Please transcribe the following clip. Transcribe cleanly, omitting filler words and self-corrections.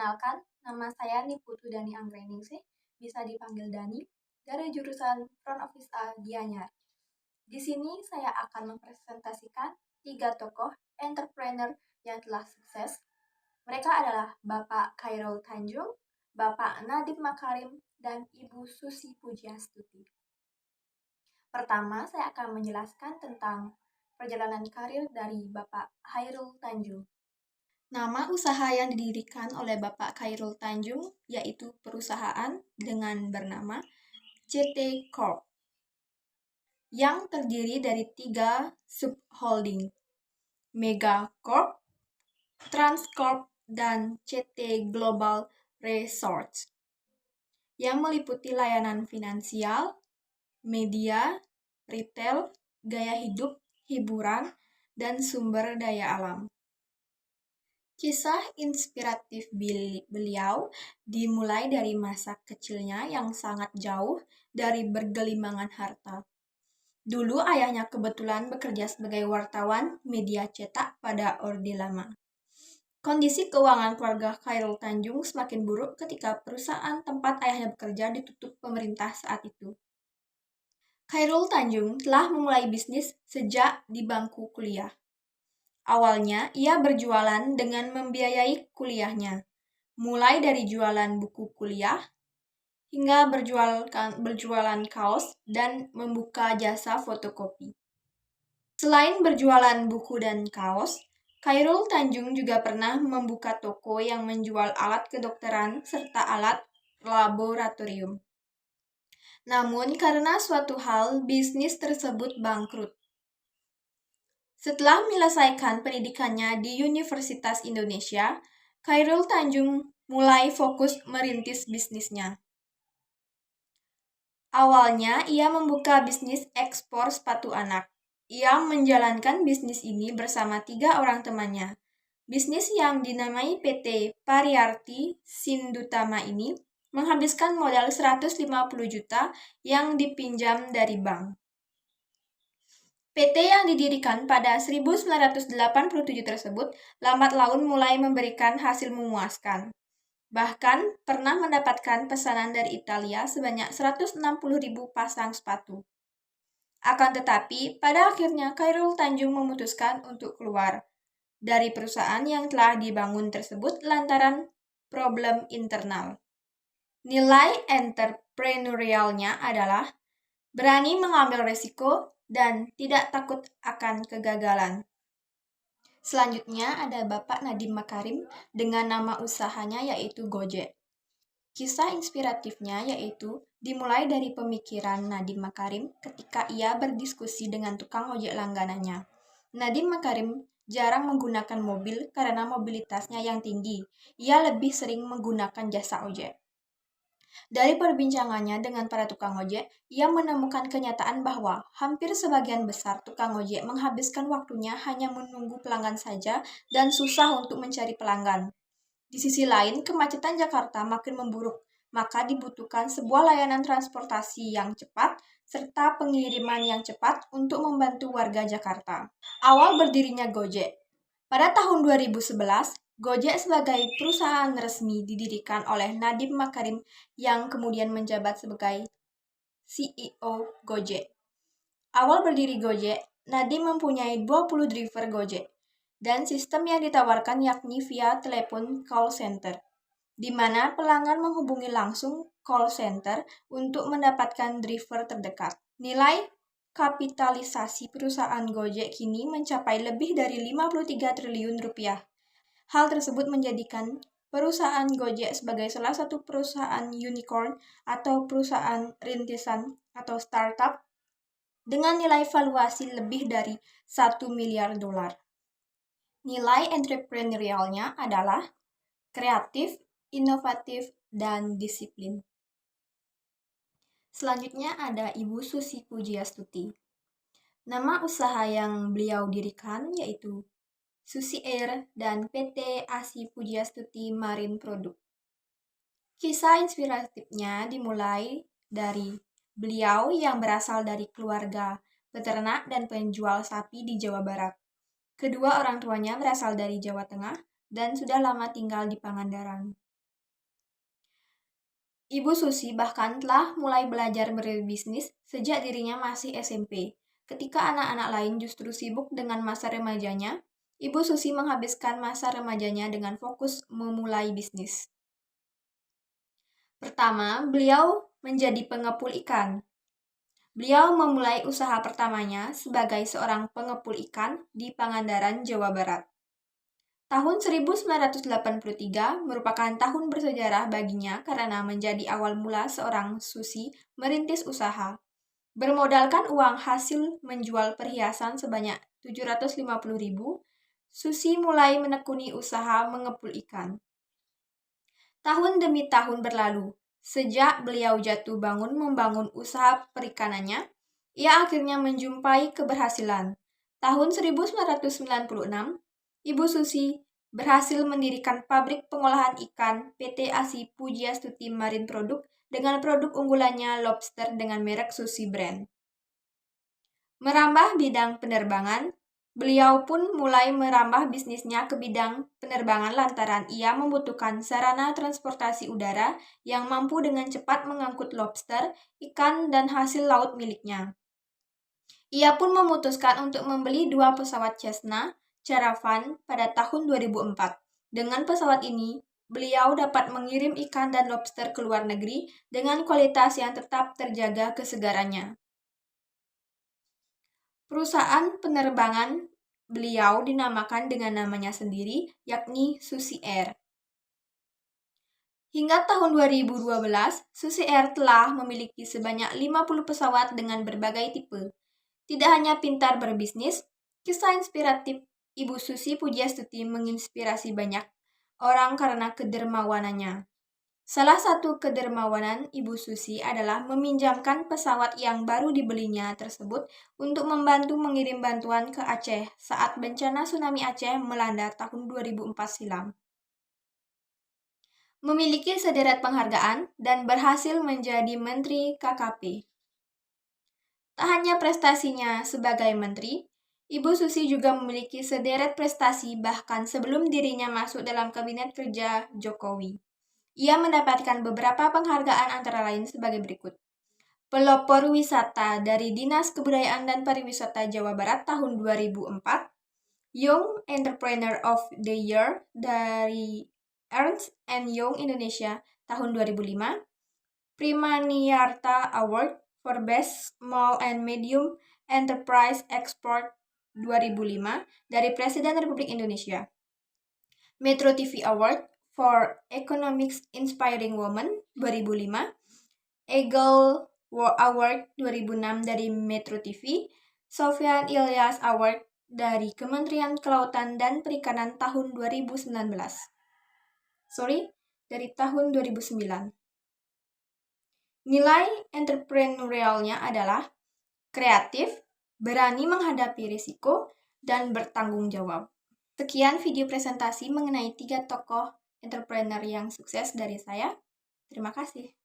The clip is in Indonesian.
Perkenalkan, nama saya Niputu Dani Anggraningsih, bisa dipanggil Dani, dari jurusan Front Office A Gianyar. Di sini saya akan mempresentasikan 3 tokoh entrepreneur yang telah sukses. Mereka adalah Bapak Khairul Tanjung, Bapak Nadiem Makarim, dan Ibu Susi Pujiastuti. Pertama, saya akan menjelaskan tentang perjalanan karir dari Bapak Khairul Tanjung. Nama usaha yang didirikan oleh Bapak Khairul Tanjung yaitu perusahaan dengan bernama CT Corp yang terdiri dari 3 subholding, Mega Corp, Transcorp, dan CT Global Resorts yang meliputi layanan finansial, media, retail, gaya hidup, hiburan, dan sumber daya alam. Kisah inspiratif beliau dimulai dari masa kecilnya yang sangat jauh dari bergelimangan harta. Dulu ayahnya kebetulan bekerja sebagai wartawan media cetak pada Orde Lama. Kondisi keuangan keluarga Khairul Tanjung semakin buruk ketika perusahaan tempat ayahnya bekerja ditutup pemerintah saat itu. Khairul Tanjung telah memulai bisnis sejak di bangku kuliah. Awalnya, ia berjualan dengan membiayai kuliahnya, mulai dari jualan buku kuliah, hingga berjualan kaos dan membuka jasa fotokopi. Selain berjualan buku dan kaos, Khairul Tanjung juga pernah membuka toko yang menjual alat kedokteran serta alat laboratorium. Namun, karena suatu hal, bisnis tersebut bangkrut. Setelah menyelesaikan pendidikannya di Universitas Indonesia, Khairul Tanjung mulai fokus merintis bisnisnya. Awalnya, ia membuka bisnis ekspor sepatu anak. Ia menjalankan bisnis ini bersama 3 orang temannya. Bisnis yang dinamai PT Pariarti Sindutama ini menghabiskan modal 150 juta yang dipinjam dari bank. PT yang didirikan pada 1987 tersebut lambat laun mulai memberikan hasil memuaskan. Bahkan pernah mendapatkan pesanan dari Italia sebanyak 160.000 pasang sepatu. Akan tetapi, pada akhirnya Khairul Tanjung memutuskan untuk keluar dari perusahaan yang telah dibangun tersebut lantaran problem internal. Nilai entrepreneurialnya adalah berani mengambil risiko dan tidak takut akan kegagalan. Selanjutnya ada Bapak Nadiem Makarim dengan nama usahanya yaitu Gojek. Kisah inspiratifnya yaitu dimulai dari pemikiran Nadiem Makarim ketika ia berdiskusi dengan tukang ojek langganannya. Nadiem Makarim jarang menggunakan mobil karena mobilitasnya yang tinggi. Ia lebih sering menggunakan jasa ojek. Dari perbincangannya dengan para tukang ojek, ia menemukan kenyataan bahwa hampir sebagian besar tukang ojek menghabiskan waktunya hanya menunggu pelanggan saja dan susah untuk mencari pelanggan. Di sisi lain, kemacetan Jakarta makin memburuk, maka dibutuhkan sebuah layanan transportasi yang cepat serta pengiriman yang cepat untuk membantu warga Jakarta. Awal berdirinya Gojek. Pada tahun 2011, Gojek sebagai perusahaan resmi didirikan oleh Nadiem Makarim yang kemudian menjabat sebagai CEO Gojek. Awal berdiri Gojek, Nadiem mempunyai 20 driver Gojek, dan sistem yang ditawarkan yakni via telepon call center, di mana pelanggan menghubungi langsung call center untuk mendapatkan driver terdekat. Nilai kapitalisasi perusahaan Gojek kini mencapai lebih dari 53 triliun rupiah. Hal tersebut menjadikan perusahaan Gojek sebagai salah satu perusahaan unicorn atau perusahaan rintisan atau startup dengan nilai valuasi lebih dari 1 miliar dolar. Nilai entrepreneurialnya adalah kreatif, inovatif, dan disiplin. Selanjutnya ada Ibu Susi Pujiastuti. Nama usaha yang beliau dirikan yaitu Susi Air dan PT ASI Pujiastuti Marine Product. Kisah inspiratifnya dimulai dari beliau yang berasal dari keluarga peternak dan penjual sapi di Jawa Barat. Kedua orang tuanya berasal dari Jawa Tengah dan sudah lama tinggal di Pangandaran. Ibu Susi bahkan telah mulai belajar berbisnis sejak dirinya masih SMP. Ketika anak-anak lain justru sibuk dengan masa remajanya, Ibu Susi menghabiskan masa remajanya dengan fokus memulai bisnis. Pertama, beliau menjadi pengepul ikan. Beliau memulai usaha pertamanya sebagai seorang pengepul ikan di Pangandaran, Jawa Barat. Tahun 1983 merupakan tahun bersejarah baginya karena menjadi awal mula seorang Susi merintis usaha. Bermodalkan uang hasil menjual perhiasan sebanyak 750.000, Susi mulai menekuni usaha mengepul ikan. Tahun demi tahun berlalu, sejak beliau jatuh bangun membangun usaha perikanannya, ia akhirnya menjumpai keberhasilan. Tahun 1996, Ibu Susi berhasil mendirikan pabrik pengolahan ikan PT ASI Pujiastuti Marine Product dengan produk unggulannya lobster dengan merek Susi Brand. Merambah bidang penerbangan, beliau pun mulai merambah bisnisnya ke bidang penerbangan lantaran ia membutuhkan sarana transportasi udara yang mampu dengan cepat mengangkut lobster, ikan, dan hasil laut miliknya. Ia pun memutuskan untuk membeli 2 pesawat Cessna Caravan pada tahun 2004. Dengan pesawat ini, beliau dapat mengirim ikan dan lobster ke luar negeri dengan kualitas yang tetap terjaga kesegarannya. Perusahaan penerbangan beliau dinamakan dengan namanya sendiri, yakni Susi Air. Hingga tahun 2012, Susi Air telah memiliki sebanyak 50 pesawat dengan berbagai tipe. Tidak hanya pintar berbisnis, kisah inspiratif Ibu Susi Pujiastuti menginspirasi banyak orang karena kedermawanannya. Salah satu kedermawanan Ibu Susi adalah meminjamkan pesawat yang baru dibelinya tersebut untuk membantu mengirim bantuan ke Aceh saat bencana tsunami Aceh melanda tahun 2004 silam. Memiliki sederet penghargaan dan berhasil menjadi Menteri KKP. Tak hanya prestasinya sebagai menteri, Ibu Susi juga memiliki sederet prestasi bahkan sebelum dirinya masuk dalam kabinet kerja Jokowi. Ia mendapatkan beberapa penghargaan antara lain sebagai berikut. Pelopor wisata dari Dinas Kebudayaan dan Pariwisata Jawa Barat tahun 2004, Young Entrepreneur of the Year dari Ernst & Young Indonesia tahun 2005, Primaniarta Award for Best Small and Medium Enterprise Export 2005 dari Presiden Republik Indonesia. Metro TV Award for Economics Inspiring Woman 2005, Eagle Award 2006 dari Metro TV, Sofyan Ilyas Award dari Kementerian Kelautan dan Perikanan tahun 2009. Dari tahun 2009. Nilai entrepreneurialnya adalah kreatif, berani menghadapi risiko, dan bertanggung jawab. Sekian video presentasi mengenai 3 tokoh entrepreneur yang sukses dari saya. Terima kasih.